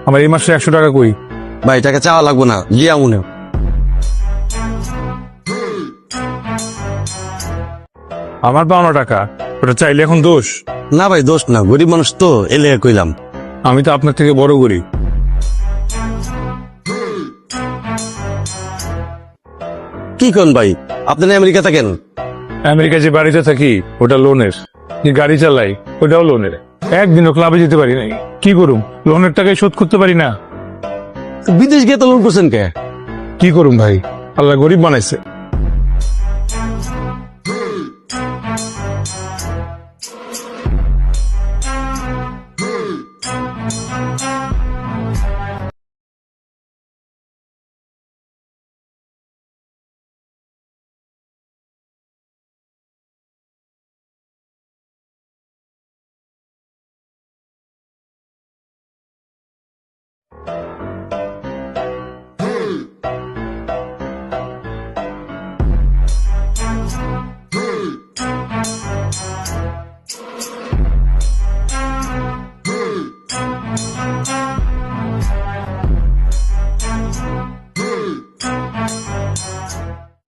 আমার এই মাসে 100 টাকা কই? ভাই টাকা চাওয়া লাগবো না, লিয়া মনে। আমার পাওনা টাকা, ওটা চাইলে এখন দোষ? না ভাই দোষ না, গরিব মানুষ তো, এলে কইলাম। আমি তো আপনার থেকে বড় গরিব। কি কোন ভাই, আপনি আমেরিকা থাকেন? আমেরিকা যে বাড়িতে থাকি ওটা লোনের, যে গাড়ি চালাই ওটাও লোনের। একদিনও ক্লাবে যেতে পারি নাই, কি করুম? লোনের টাকায় শোধ করতে পারি না। বিদেশ গিয়ে তো লোন করছেন কে? কি করুম ভাই, আল্লাহ গরিব বানাইছে।